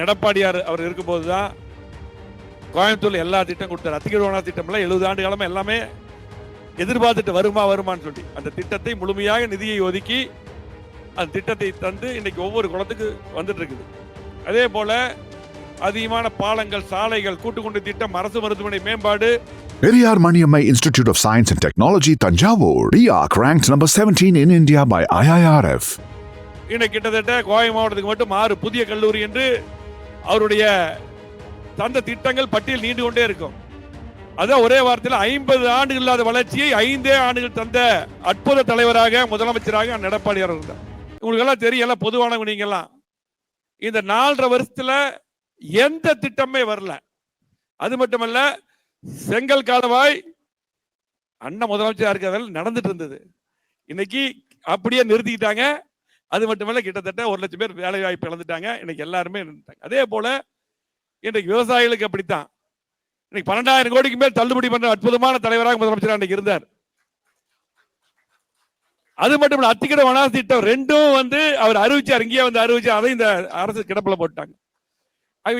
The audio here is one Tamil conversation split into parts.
எடப்பாடியார் அவர் இருக்கும்போது தான் கோயம்புத்தூர்ல எல்லா திட்டம் கொடுத்தார். அத்திகிடுவான திட்டம்லாம் 70 ஆண்டு காலமா எல்லாமே எதிர்பார்த்துட்டு வருமான்னு சொல்லி அந்த திட்டத்தை முழுமையாக நிதியை ஒதுக்கி அந்த திட்டத்தை தந்து இன்னைக்கு ஒவ்வொரு குளத்துக்கு வந்துட்டு இருக்குது. அதே போல அதிகமான பாலங்கள், சாலைகள், கூட்டுக்குண்டு திட்டம், அரசு மருத்துவமனை மேம்பாடு. Periyar Maniammai Institute of Science and Technology, Tanjavur, RIAC ranked number 17 in India by IIRF. இன்னைக்கு கிட்டத்தட்ட கோவை மாவட்டத்துக்கு மட்டும் 6 புதிய கல்லூரி என்று அவருடைய தந்த திட்டங்கள் பட்டியல் நீண்டு கொண்டே இருக்கும். அதான் ஒரே வாரத்தில் 50 ஆண்டுகள் இல்லாத வளர்ச்சியை 5 ஆண்டுகள் தந்த அற்புத தலைவராக, முதலமைச்சராக எடப்பாடியார் இருந்தார். உங்களுக்கு எல்லாம் தெரியும், எல்லாம் பொதுவானவங்க. நீங்கெல்லாம் இந்த 4.5 வருஷத்துல எந்த திட்டமே வரல. அது மட்டுமல்ல, செங்கல் கால்வாய் அண்ணன் முதலமைச்சர் இருக்கிறதால் நடந்துட்டு இருந்தது. இன்னைக்கு அப்படியே நிறுத்திக்கிட்டாங்க. அது மட்டுமல்ல, கிட்டத்தட்ட 1 லட்சம் பேர் வேலை வாய்ப்பு இழந்துட்டாங்க. இன்னைக்கு எல்லாருமே நிறுத்தாங்க. அதே போல இன்றைக்கு விவசாயிகளுக்கு அப்படித்தான். இன்னைக்கு 12,000 கோடிக்கு மேல் தள்ளுபடி பண்ற அற்புதமான தலைவராக முதலமைச்சர் அன்னைக்கு இருந்தார். அது மட்டும் இல்ல, அத்திக்கிட வனாசி திட்டம் 2ம் அவர் அறிவிச்சார். இங்கேயே அறிவிச்சு அதை இந்த அரசு கிடப்பில போட்டாங்க.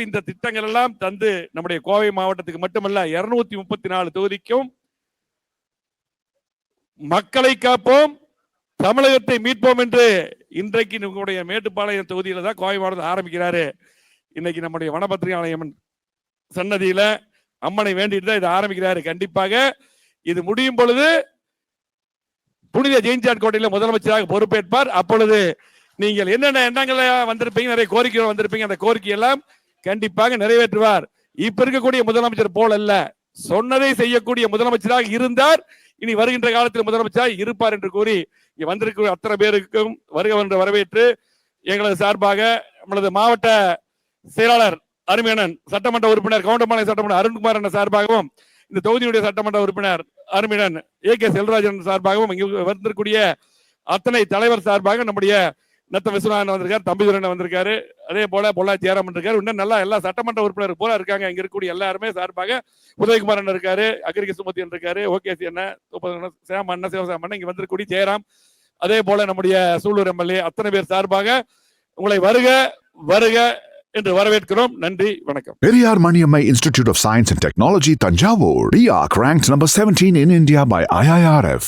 இந்த திட்டங்கள் எல்லாம் தந்து நம்முடைய கோவை மாவட்டத்துக்கு மட்டுமல்ல 234 தொகுதிக்கும் மக்களை காப்போம், தமிழகத்தை மீட்போம் என்று இன்றைக்கு நம்முடைய மேட்டுப்பாளையம் தொகுதியில தான் கோவை மாவட்டத்தில் ஆரம்பிக்கிறாரு. இன்னைக்கு நம்முடைய வனபத்திரிகாலயம்மன் சன்னதியில அம்மனை வேண்டிட்டு தான் இதை ஆரம்பிக்கிறாரு. கண்டிப்பாக இது முடியும் பொழுது புனித ஜெயின்சாட் கோட்டையில முதலமைச்சராக பொறுப்பேற்பார். அப்பொழுது நீங்கள் என்னென்ன எண்ணங்களை வந்திருப்பீங்க, நிறைய கோரிக்கைகள் வந்திருப்பீங்க, அந்த கோரிக்கை எல்லாம் கண்டிப்பாக நிறைவேற்றுவார். இப்ப இருக்கக்கூடிய முதலமைச்சர் போல் அல்ல, சொன்னதை செய்யக்கூடிய முதலமைச்சராக இருந்தார். இனி வருகின்ற காலத்தில் முதலமைச்சராக இருப்பார் என்று கூறி வந்திருக்கிற அத்தனை பேருக்கும் வருக என்று வரவேற்று எங்களது சார்பாக நம்மளது மாவட்ட செயலாளர் அருமையண்ணன், சட்டமன்ற உறுப்பினர் கவுண்டம்பாளையம் சட்டமன்ற அருண்குமார் என்ற சார்பாகவும், இந்த தொகுதியுடைய சட்டமன்ற உறுப்பினர் அருமையண்ணன் AK செல்வராஜன் சார்பாகவும், இங்கு வந்திருக்கூடிய அத்தனை தலைவர் சார்பாக நம்முடைய நத்த விஸ்வநாதன் வந்திருக்காரு, தம்பிதுரன் வந்திருக்காரு, அதே போல பொள்ளாச்சி ஏராமன் இருக்காரு, இன்னும் நல்லா எல்லா சட்டமன்ற உறுப்பினர் போல இருக்காங்க. இங்க இருக்கக்கூடிய எல்லாருமே சார்பாக உதயகுமார் அண்ணன் இருக்காரு, அகிரிக சுமதி இருக்காரு, OKC அண்ணன், சேம் அண்ணன், சிவசாமி அண்ணன், இங்க வந்திருக்கக்கூடிய ஜெயராம், அதே போல நம்முடைய சூலூர் MLA அத்தனை பேர் சார்பாக உங்களை வருக வருக என்று வரவேற்கிறோம். நன்றி, வணக்கம். Periyar Maniammai Institute of Science and Technology, Tanjavur, RIAC ranked number 17 in India by IIRF.